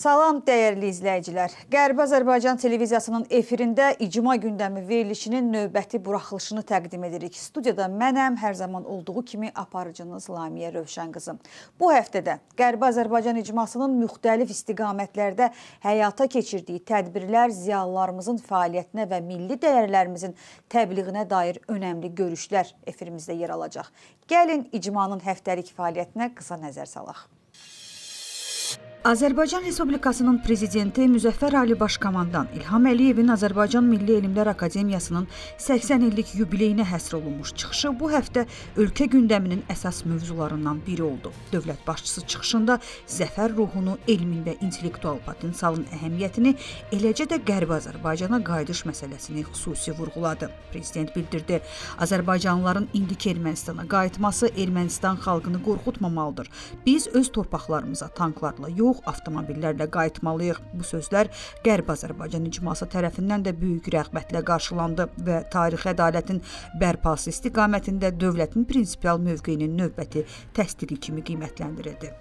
Salam dəyərli izləyicilər. Qərbi Azərbaycan televiziyasının efirində icma gündəmi verilişinin növbəti buraxılışını təqdim edirik. Studiyada mənəm, hər zaman olduğu kimi aparıcınız Lamiyə Rövşən qızım. Bu həftədə Qərbi Azərbaycan icmasının müxtəlif istiqamətlərdə həyata keçirdiyi tədbirlər ziyalılarımızın fəaliyyətinə və milli dəyərlərimizin təbliğinə dair önəmli görüşlər efirimizdə yer alacaq. Gəlin icmanın həftəlik fəaliyyətinə qısa nəzər salaq. Azərbaycan Respublikasının Prezidenti Müzəffər Ali Başkomandan İlham Əliyevin Azərbaycan Milli Elmlər Akademiyasının 80 illik yubileyinə həsr olunmuş çıxışı bu həftə ölkə gündəminin əsas mövzularından biri oldu. Dövlət başçısı çıxışında zəfər ruhunu, elmin və intellektual potensialın əhəmiyyətini, eləcə də Qərbi Azərbaycana qayıdış məsələsini xüsusi vurğuladı. Prezident bildirdi, Azərbaycanlıların indiki Ermənistana qayıtması Ermənistan xalqını qorxutmamalıdır. Biz öz torpaqlarımıza tanklarla yox, avtomobillərlə qayıtmalıyıq. Bu sözlər Qərbi Azərbaycan icması tərəfindən də böyük rəğbətlə qarşılandı və tarixi ədalətin bərpası istiqamətində dövlətin prinsipial mövqeyinin növbəti təsdiqi kimi qiymətləndirildi.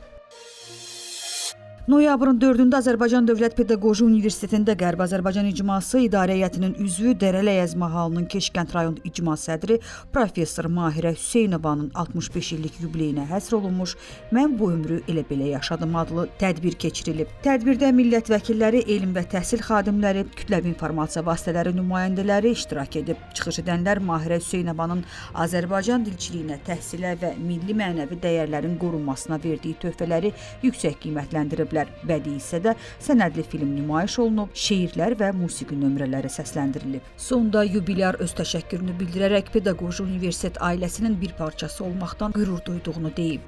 Noyabrın 4-də Azərbaycan Dövlət Pedaqoji Universitetində Qərbi Azərbaycan İcması İdarə Heyətinin üzvü Dərələk Əzmahalının Keşkənd rayon icma sədri professor Mahirə Hüseynovanın 65 illik yubileyinə həsr olunmuş "Mən bu ömrü elə-belə yaşadım" adlı tədbir keçirilib. Tədbirdə millət vəkilləri, elm və təhsil xadimləri, kütləvi informasiya vasitələri nümayəndələri iştirak edib. Çıxış edənlər Mahirə Hüseynovanın Azərbaycan dilçiliyinə, təhsilə və milli mənəvi dəyərlərin qorunmasına verdiyi töhfələri yüksək qiymətləndiriblər. Bədii hissədə sənədli film nümayiş olunub, şeirlər və musiqi nömrələri səsləndirilib. Sonda yubilyar öz təşəkkürünü bildirərək Pedaqoji Universitet ailəsinin bir parçası olmaqdan qürur duyduğunu deyib.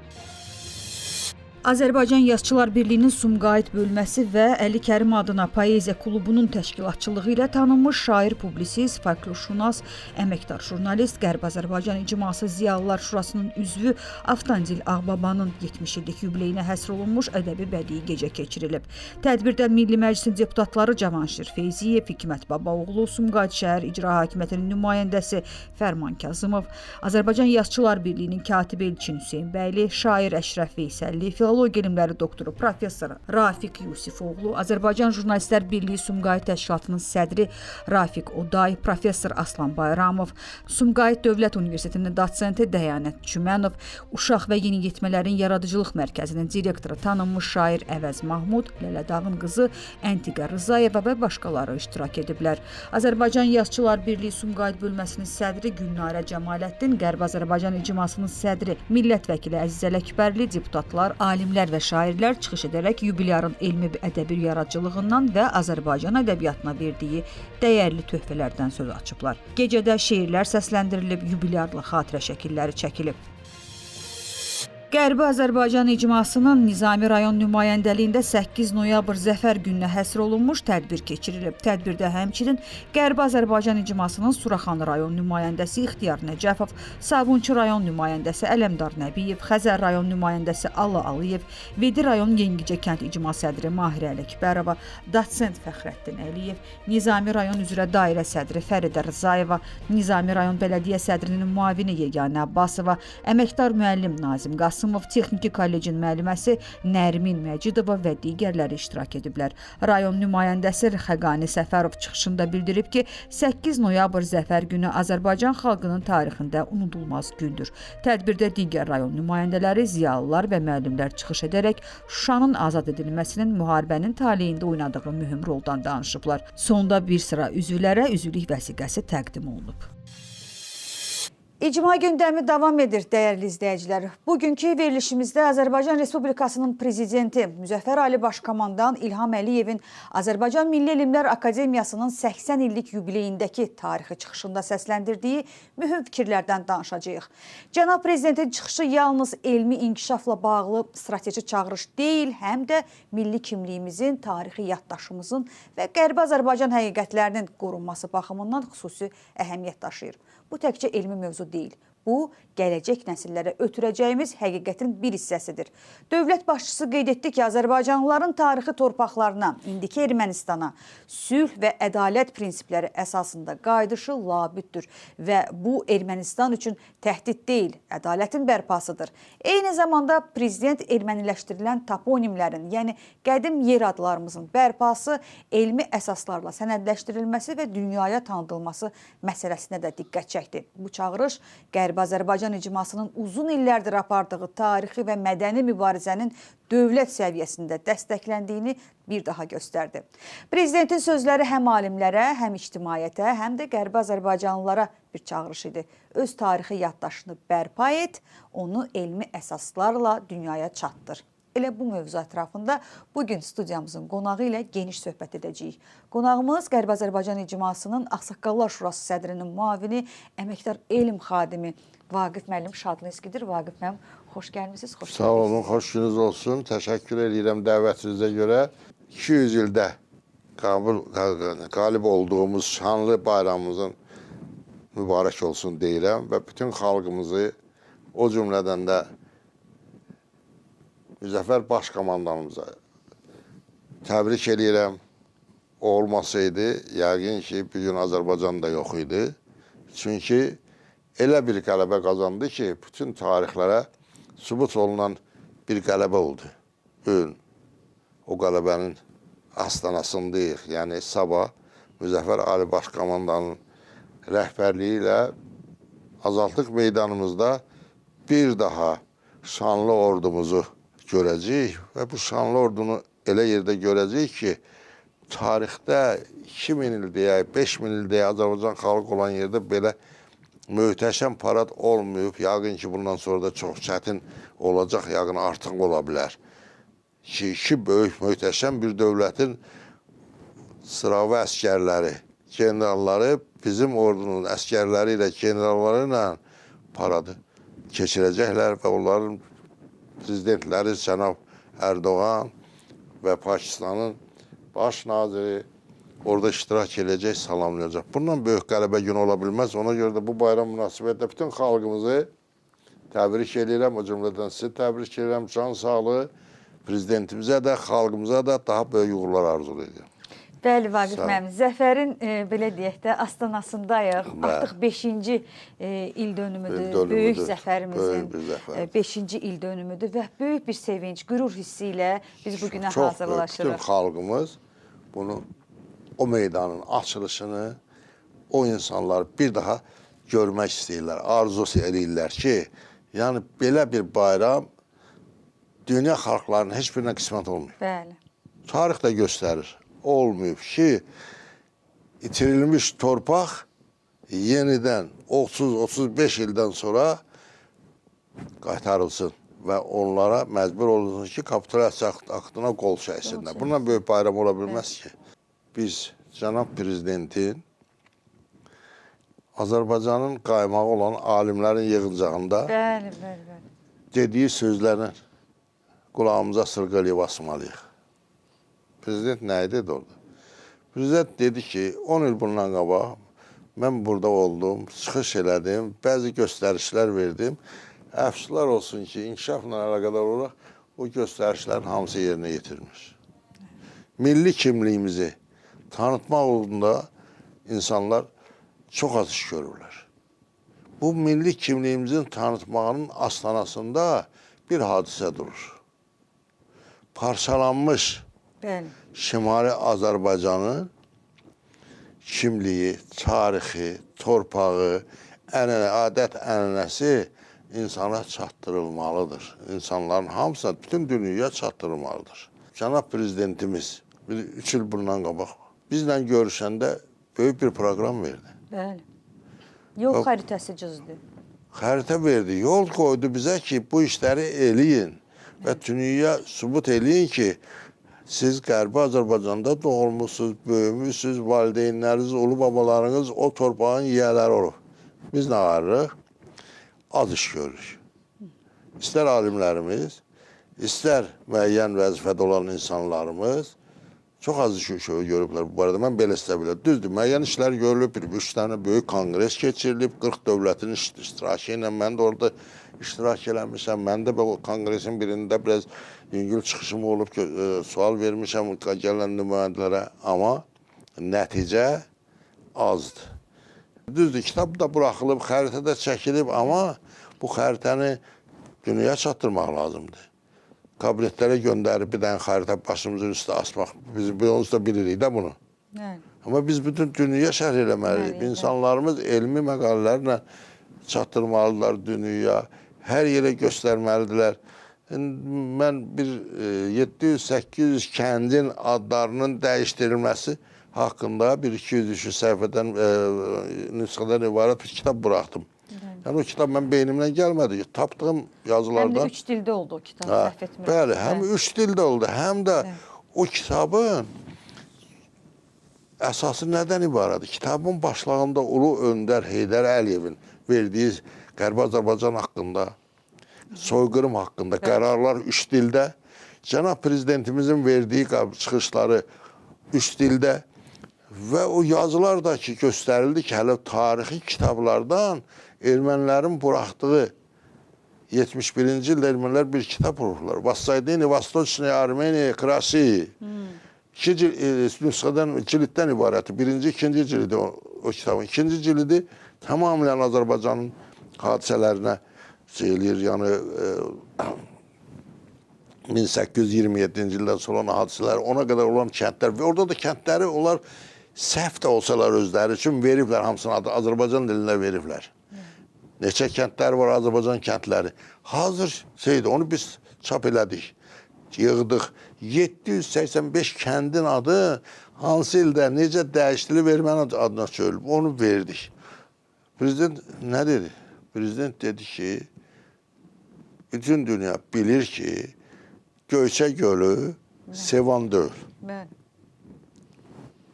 Azərbaycan Yazıçılar Birliyinin Sumqayıt bölməsi və Əli Kərim adına Poeziya klubunun təşkilatçılığı ilə tanınmış şair, publisist, folklorşünas, əməkdar jurnalist, Qərbi Azərbaycan İcması Ziyalılar Şurasının üzvü Avtandil Ağbabanın 70 illik yubileyinə həsr olunmuş ədəbi bədii gecə keçirilib. Tədbirdə Milli Məclisin deputatları Cavanşir Feyziyev, Hikmət Babaoğlu, Sumqayıt şəhər İcra Hakimiyyətinin nümayəndəsi Fərman Kazımov, Azərbaycan Yazıçılar Birliyinin katibi Elçin Hüseynbəyli, şair Əşrəf Veysəlli, filologiya elmləri doktoru professor Rafiq Yusifoğlu, Azərbaycan Jurnalistlər Birliyi Sumqayıt Təşkilatının sədri Rafiq Oday, professor Aslan Bayramov, Sumqayıt Dövlət Universitetinin dosenti Dəyanət Çümənov, Uşaq və Yeniyetmələrin Yaradıcılıq Mərkəzinin direktoru tanınmış şair Əvəz Mahmud, Lələdağın qızı Əntiqə Rızayeva və başqaları iştirak ediblər. Azərbaycan Yazıçılar Birliyi Sumqayıt bölməsinin sədri Gülnarə Cəmaləddin, Qərbi Azərbaycan İcmasının sədri millət vəkili Əziz Ələkbərli, deputatlar, alimlər və şairlər çıxış edərək yubilyarın elmi və ədəbi yaradıcılığından və Azərbaycan ədəbiyyatına verdiyi dəyərli töhfələrdən söz açıblar. Gecədə şeirlər səsləndirilib, yubilyarlı xatirə şəkilləri çəkilib. Qərbi Azərbaycan İcmasının Nizami rayon nümayəndəliyində 8 noyabr zəfər gününə həsr olunmuş tədbir keçirilib. Tədbirdə həmçinin Qərbi Azərbaycan İcmasının Suraxanı rayon nümayəndəsi İxtiyar Nəcəfov, Sabunçu rayon nümayəndəsi Ələmdar Nəbiyev, Xəzər rayon nümayəndəsi Alla Aliyev, Vedi rayon Yengicə kənd icma sədri Mahirə Ələkbərova, dosent Fəxrəddin Əliyev, Nizami rayon üzrə dairə sədri Fəridə Rızayeva, Nizami rayon bələdiyyə sədrinin müavini Yeganə Abbasova, əməkdar müəllim Nazim Qasımov, Texniki Kollecin müəlliməsi Nərmin Məcidova və digərləri iştirak ediblər. Rayon nümayəndəsi Xəqani Səfərov çıxışında bildirib ki, 8 noyabr zəfər günü Azərbaycan xalqının tarixində unudulmaz gündür. Tədbirdə digər rayon nümayəndələri, ziyalılar və müəllimlər çıxış edərək Şuşanın azad edilməsinin müharibənin taleyində oynadığı mühüm roldan danışıblar. Sonda bir sıra üzvlərə üzvlük vəsiqəsi təqdim olunub. İcma gündəmi davam edir, dəyərli izləyicilər. Bugünkü verilişimizdə Azərbaycan Respublikasının Prezidenti Müzəffər Ali Başkomandan İlham Əliyevin Azərbaycan Milli Elmlər Akademiyasının 80 illik yubileyindəki tarixi çıxışında səsləndirdiyi mühüm fikirlərdən danışacağıq. Cənab Prezidentin çıxışı yalnız elmi inkişafla bağlı strateji çağırış deyil, həm də milli kimliyimizin, tarixi yaddaşımızın və Qərbi Azərbaycan həqiqətlərinin qorunması baxımından xüsusi əhəmiyyət daşıyır. Bu təkcə elmi mövzu deyil. Bu, gələcək nəsillərə ötürəcəyimiz həqiqətin bir hissəsidir. Dövlət başçısı qeyd etdi ki, azərbaycanlıların tarixi torpaqlarına, indiki Ermənistana sülh və ədalət prinsipləri əsasında qayıdışı labüddür və bu Ermənistan üçün təhdid deyil, ədalətin bərpasıdır. Eyni zamanda prezident erməniləşdirilən toponimlərin, yəni qədim yer adlarımızın bərpası, elmi əsaslarla sənədləşdirilməsi və dünyaya tanıdılması məsələsinə də diqqət çəkdi. Bu çağırış Qərbi Azərbaycan icmasının uzun illərdir apardığı tarixi və mədəni mübarizənin dövlət səviyyəsində dəstəkləndiyini bir daha göstərdi. Prezidentin sözləri həm alimlərə, həm ictimaiyyətə, həm də Qərbi Azərbaycanlılara bir çağırış idi. Öz tarixi yaddaşını bərpa et, onu elmi əsaslarla dünyaya çatdır. Elə bu mövzu ətrafında bugün studiyamızın qonağı ilə geniş söhbət edəcəyik. Qonağımız Qərbi Azərbaycan İcmasının Ağsaqqallar Şurası sədrinin müavini, əməkdar elm xadimi Vaqif müəllim Şadlinskidir. Vaqif müəllim, xoş gəlmisiniz. Sağ olun, xoş gününüz olsun. Təşəkkür edirəm dəvətinizə görə. 200 ildə qalib olduğumuz şanlı bayramımızın mübarək olsun deyirəm və bütün xalqımızı, o cümlədən də Müzəffər Baş Komandanımıza təbrik edirəm. O olmasaydı, yəqin ki, bugün Azərbaycan da yox idi. Çünki elə bir qələbə qazandı ki, bütün tarixlərə sübut olunan bir qələbə oldu. Bugün o qələbənin astanasındayıq. Yəni, sabah Müzəffər Ali Baş Komandanın rəhbərliyi ilə azadlıq meydanımızda bir daha şanlı ordumuzu görəcəyik və bu şanlı ordunu elə yerdə görəcəyik ki, tarixdə 2000 il deyək, 5000 il deyək Azərbaycan xalq olan yerdə belə möhtəşəm parad olmayıb. Yəqin ki, bundan sonra da çox çətin olacaq, yəqin artıq ola bilər. İki böyük, möhtəşəm bir dövlətin sıravi əskərləri, generalları bizim ordunun əskərləri ilə, generalları ilə paradı keçirəcəklər və onların prezidentləri cənab Ərdoğan və Pakistanın baş naziri orada iştirak edəcək, salamlayacaq. Bundan böyük qələbə günü ola bilməz. Ona görə də bu bayram münasibətilə bütün xalqımızı təbrik edirəm. O cümlədən sizi təbrik edirəm. Can sağlığı prezidentimizə də, xalqımıza da daha böyük uğurlar arzu edirəm. Bəli, Vaqif müəllim, zəfərin, belə deyək də, astanasındayıq. Artıq 5-ci il dönümüdür, böyük zəfərimizin 5-ci il dönümüdür və böyük bir sevinç, qürur hissi ilə biz bugünə hazırlaşırıq. Bütün xalqımız bunu, o meydanın açılışını, o insanlar bir daha görmək istəyirlər, arzu edirlər ki, yəni belə bir bayram dünya xalqlarının heç birinə qismət olmuyor. Bəli. Tarix də göstərir. Olmayıb ki, itirilmiş torpaq yenidən 30-35 ildən sonra qaytarılsın və onlara məcbur olunsun ki, kapitulyasiya aktına qol çəksinlər. Bundan böyük bayram ola bilməz ki. Biz cənab prezidentin Azərbaycanın qaymağı olan alimlərin yığıncağında dediyi sözlərin qulağımıza sırğalıyıb asmalıyıq. Prezident nə dedi orada? Prezident dedi ki, 10 il bundan qabaq mən burada oldum, çıxış elədim, bəzi göstərişlər verdim. Əfsuslar olsun ki, inkişafla əlaqədar olaraq o göstərişlərin hamısı yerinə yetirmiş. Milli kimliyimizi tanıtmaq uğrunda insanlar çox az iş görürlər. Bu milli kimliyimizin tanıtmağının astanasında bir hadisə durur. Parçalanmış Şimali Azərbaycanın kimliyi, tarixi, torpağı, adət-ənənəsi insana çatdırılmalıdır. İnsanların hamısına, bütün dünyaya çatdırılmalıdır. Cənab prezidentimiz 3 il bundan qabaq bizlə görüşəndə böyük bir proqram verdi. Bəli. Yol xəritəsi cüzdü. Xəritə verdi, yol qoydu bizə ki, bu işləri eləyin və dünyaya sübut eləyin ki, siz Qərbi Azərbaycanda doğulmuşsunuz, böyümüşsünüz, valideynləriniz, ulu babalarınız o torpağın yiyələri olub. Biz nə arırıq? Az iş görürük. İstər alimlərimiz, istər müəyyən vəzifədə olan insanlarımız Çox az iş görüblər bu barədə. Mən belə istə bilər. Düzdür, müəyyən işlər görülüb. 3 dənə böyük konqres keçirilib. 40 dövlətin iştirakı ilə mən də orada iştirak eləmişəm. Mən də bu konqresin birində biraz yüngül çıxışım olub, sual vermişəm gələn nümayəndələrə. Amma nəticə azdır. Düzdür, kitab da buraxılıb, xəritə də çəkilib. Amma bu xəritəni dünyaya çatdırmaq lazımdır. Kabinetlərə göndərib bir dənə xəritə başımızın üstə asmaq. Biz onsuz da bilirik də bunu. Bəli. Amma biz bütün dünyaya şərh eləməliyik. İnsanlarımız elmi məqalələrlə çatdırmalıdırlar dünyaya. Hər yerə göstərməlidirlər. Mən bir 700-800 kəndin adlarının dəyişdirilməsi haqqında bir 200-300 səhifədən nüsxədən ibarət bir kitab buraxdım. Yəni o kitab mən beynimdən gəlmədi. Tapdığım yazılardan... Həm də 3 dildə oldu o kitab, səhv etmirəm. Bəli, həm 3 dildə oldu, həm də o kitabın əsası nədən ibarətdir? Kitabın başlığında Ulu Öndər Heydər Əliyevin verdiyi Qərbi Azərbaycan haqqında, soyqırım haqqında qərarlar 3 dildə, Cənab Prezidentimizin verdiyi çıxışları 3 dildə və o yazılar da ki, göstərildi ki, hələ tarixi kitablardan ermənilərin buraxdığı 71-ci ildə ermənilər bir kitab vururlar. Vassaydini, Vastoçnaya, Armeniya, Krasi. İki nüsxədən, ciliddən ibarətdir. Birinci, ikinci cilidi o kitabın. İkinci cilidi tamamilə Azərbaycanın hadisələrinə eləyir. Yəni 1827-ci ildən sonra olan hadisələr, ona qədər olan kəndlər və orada da kəndləri onlar səhv də olsalar özləri üçün veriblər, hamısını Azərbaycan dilində veriblər. Neçə kəndlər var, Azərbaycan kəndləri. Hazır şeydir, onu biz çap elədik, yığdıq. 785 kəndin adı hansı ildə, necə dəyişdirilib erməni adına söylüb, onu verdik. Prezident nə dedi? Prezident dedi ki, bütün dünya bilir ki, Göyçə gölü Sevan deyil.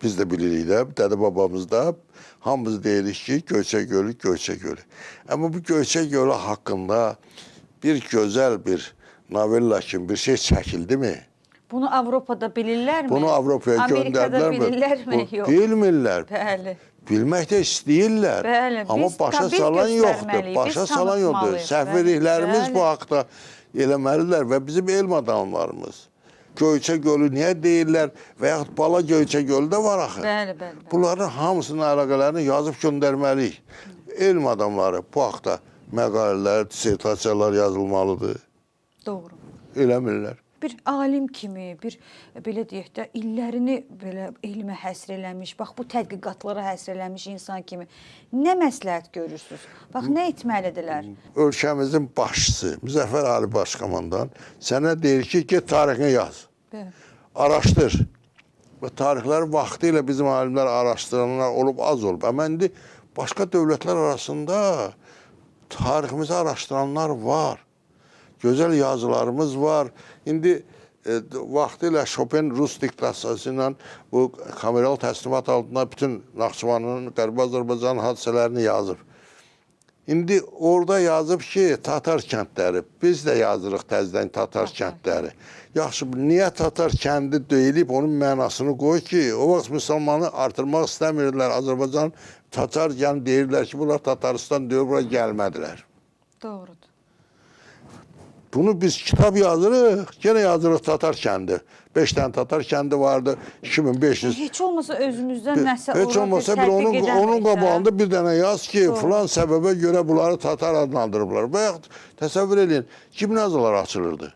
Biz də bilirik də, dədə babamız da, hamımız deyirik ki, Göyçə gölü, Göyçə gölü. Amma bu Göyçə gölü haqqında bir gözəl bir novella kimi bir şey çəkildi mi? Bunu Avropada bilirlər mi? Bunu Avropaya göndərdilər mi? Amerikada bilirlər mi? Yox. Bilmirlər. Bəli. Bilmək də istəyirlər. Bəli. Amma başa salan yoxdur. Başa salan yoxdur. Səhvveriklərimiz bu haqda eləməlidirlər və bizim elm adamlarımız. Göyçə gölü niyə deyirlər və yaxud Bala Göyçə gölü də var axı. Bəli, bəli. Bunların hamısının əlaqələrini yazıb göndərməliyik. Elm adamları bu haqda məqalələr, dissertasiyalar yazılmalıdır. Doğru. Eləmirlər. Bir alim kimi, bir belə deyək də illərini belə elmə həsr eləmiş, bax bu tədqiqatlara həsr eləmiş insan kimi nə məsləhət görürsünüz? Bax nə etməlidirlər? Ölkəmizin başçısı Müzəffər Ali Başkomandan sənə deyir ki, get tarixini yaz. Bəli. Araşdır. Və tarixləri vaxtı ilə bizim alimlər araşdıranlar olub, az olub. Amma indi başqa dövlətlər arasında tariximizi araşdıranlar var. Gözəl yazılarımız var. İndi vaxtı ilə Chopin Rus diktasiyası ilə bu kameral təslimat altında bütün Naxçıvanın, Qərbi Azərbaycanın hadisələrini yazıb. İndi orada yazıb ki, Tatar kəndləri, biz də yazırıq təzdən Tatar kəndləri. Yaxşı, niyə Tatar kəndi deyilib, onun mənasını qoy ki, o vaxt müsəlmanı artırmaq istəmirdilər. Azərbaycan Tatar yəni deyirlər ki, bunlar Tataristan deyir, bura gəlmədilər. Doğrudur. Bunu biz kitab yazırıq, yenə yazırıq Tatar kəndi. 5 dənə Tatar kəndi vardı, 2500. Heç olmasa özümüzdən nəsə heç olmasa bir onun qabağında bir dənə yaz ki, filan səbəbə görə bunları Tatar adlandırıblar. Və yaxud təsəvvür edin, gimnaziyalar açılırdı.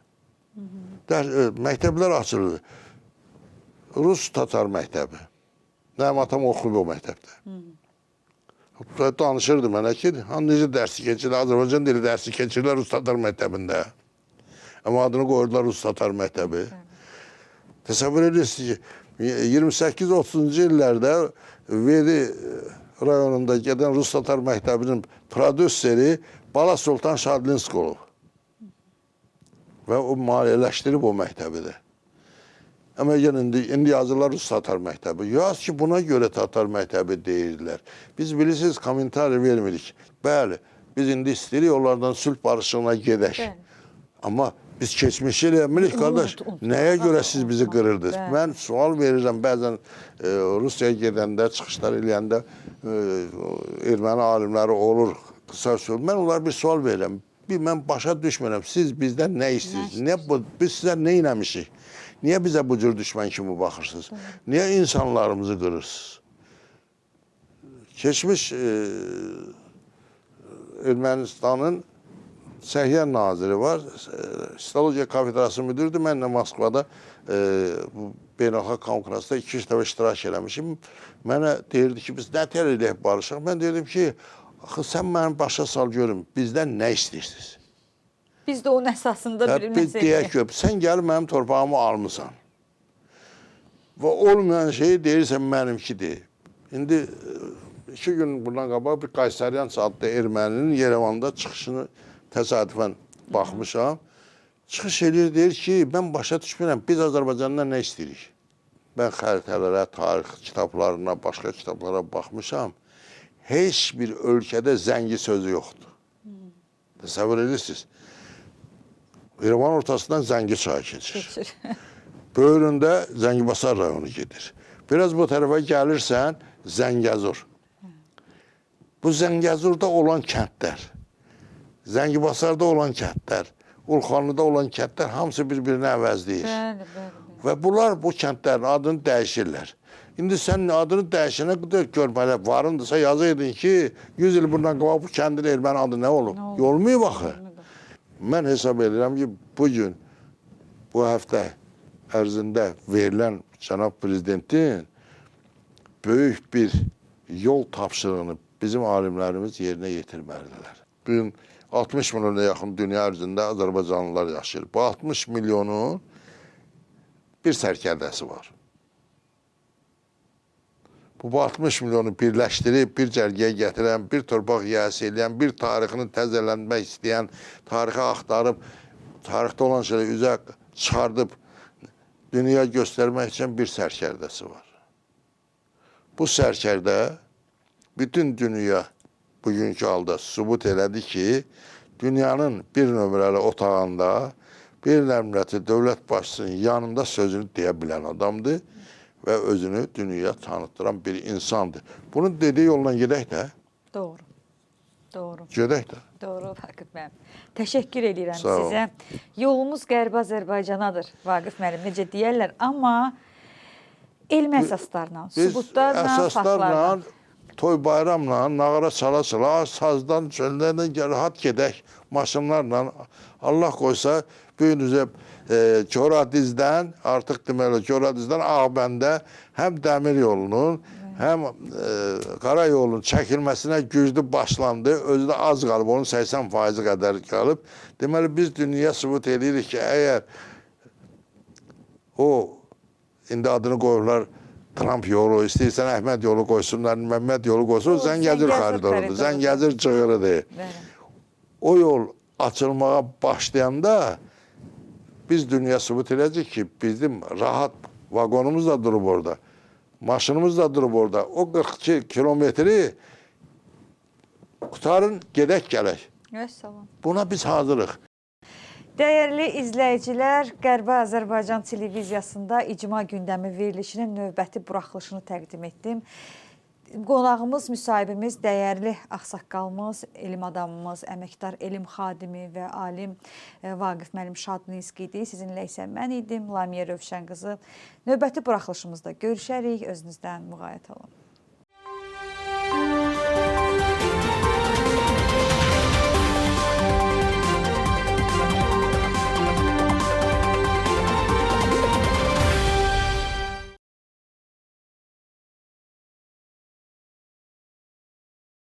Məktəblər açılırdı. Rus Tatar məktəbi. Mənim atam oxuyub o məktəbdə. Danışırdı mənə ki, necə dərsi keçirlər, Azərbaycan dili dərsi keçirlər Rus Tatar məktəbində. Amma adını qoyurdular Rus Tatar məktəbi. Təsəvvür edirsiniz ki, 28-30-cu illərdə Vedi rayonunda gedən Rus Tatar məktəbinin prodüseri Bala Sultan Şadlinsk olub. Və o maliyyələşdirib o məktəbi də. Amma indi yazırlar Rus Tatar məktəbi. Yaz ki, buna görə Tatar məktəbi deyirlər. Biz bilirsiniz, komentari vermirik. Bəli, biz indi istəyirik onlardan sülh barışığına gedək. Amma Biz keçmişi eləmirik, qardaş. Nəyə görə siz bizi qırırdınız? Mən sual verirəm, bəzən Rusiyaya gedəndə, çıxışlar eləyəndə erməni alimləri olur, qısa söz. Mən onlara bir sual verirəm. Mən başa düşmürəm, siz bizdən nə istəyirsiniz? Biz sizə nə eləmişik? Niyə bizə bu cür düşmən kimi baxırsınız? Niyə insanlarımızı qırırsınız? Keçmiş Ermənistanın Səhiyyə naziri var, Histologiya kafedrası müdürdür. Mən də Moskvada beynəlxalq konferansda 2-3 dəfə iştirak eləmişim. Mənə deyirdi ki, biz nə tər eləyək barışıq? Mən dedim ki, axı sən mənim başa sal görüm, bizdən nə istəyirsiniz? Biz də onun əsasında bilinməsə deyək ki, sən gəlib mənim torpağımı almısan və olmayan şeyi deyirsən mənimkidir. İndi 2 gün bundan qabaq bir Qaysaryan adlı erməninin Yerevanda çıxışını təsadüfən baxmışam. Çıxış edir, deyir ki, mən başa düşmürəm, biz Azərbaycandan nə istəyirik? Mən xəritələrə, tarix kitablarına, başqa kitablara baxmışam. Heç bir ölkədə zəngi sözü yoxdur. Təsəvvür edirsiniz. İrəvan ortasından Zəngi çayı keçir. Böyründə Zəngibasar rayonu gedir. Biraz bu tərəfə gəlirsən, Zəngəzur. Bu Zəngəzurda olan kəndlər, Zəngibasarda olan kəndlər, Urxanlıda olan kəndlər hamısı bir-birini əvəzləyir. Və bunlar bu kəndlərin adını dəyişirlər. İndi sən adını dəyişənə görməli, varındısa yazıydın ki, 100 il bundan qabaq bu kəndin erməni adı nə olub? Olmayıb axı. Mən hesab edirəm ki, bugün, bu həftə ərzində verilən cənab prezidentin böyük bir yol tapşırığını bizim alimlərimiz yerinə yetirməlidirlər. Bugün 60 milyona yaxın dünya ərzində Azərbaycanlılar yaşayır. Bu 60 milyonun bir sərkərdəsi var. Bu 60 milyonu birləşdirib, bir cərgəyə gətirən, bir torpaq yiyəsi eləyən, bir tarixini təzələnmək istəyən, tarixi axtarıb, tarixdə olan şeyləri üzə çıxardıb, dünya göstərmək üçün bir sərkərdəsi var. Bu sərkərdə bütün dünya bugünkü halda sübut elədi ki, dünyanın bir nömrəli otağında bir nömrəli dövlət başçısının yanında sözünü deyə bilən adamdır və özünü dünyaya tanıtdıran bir insandır. Bunun dediyi yolla gedək də. Doğru. Doğru. Gedək də. Doğru, Vaqif müəllim. Təşəkkür edirəm sizə. Yolumuz Qərbi Azərbaycanadır, Vaqif müəllim, necə deyərlər. Amma elm əsaslarla, sübutlarla, faktlarla, toy bayramla, nağara çala-çala, sazdan, çöllərdən rahat gedək, maşınlarla. Allah qoysa, bugünüzə Coradizdən, artıq deməli, Coradizdən Ağbəndə həm dəmir yolunun, həm qara yolun çəkilməsinə güclü başlandı. Özü də az qalıb, onun 80% qədər qalıb. Deməli, biz dünyaya sübut edirik ki, əgər o, indi adını qoyurlar, Trump yolu, istəyirsən Əhməd yolu qoysunlar, Məhməd yolu qoysun, Zəngəzur koridorudur, Zəngəzur çığırıdır. O yol açılmağa başlayanda biz dünya sübut edəcək ki, bizim rahat vagonumuz da durub orada, maşınımız da durub orada. O 42 kilometri qutarın, gedək gələk. Buna biz hazırıq. Dəyərli izləyicilər, Qərbi Azərbaycan televiziyasında İcma gündəmi verilişinin növbəti buraxılışını təqdim etdim. Qonağımız, müsahibimiz, dəyərli ağsaqqalımız, elm adamımız, əməkdar elm xadimi və alim Vaqif müəllim Şadlinski idi. Sizinlə isə mən idim, Lamiyə Rövşən qızı. Növbəti buraxılışımızda görüşərik. Özünüzdən müğayət olun.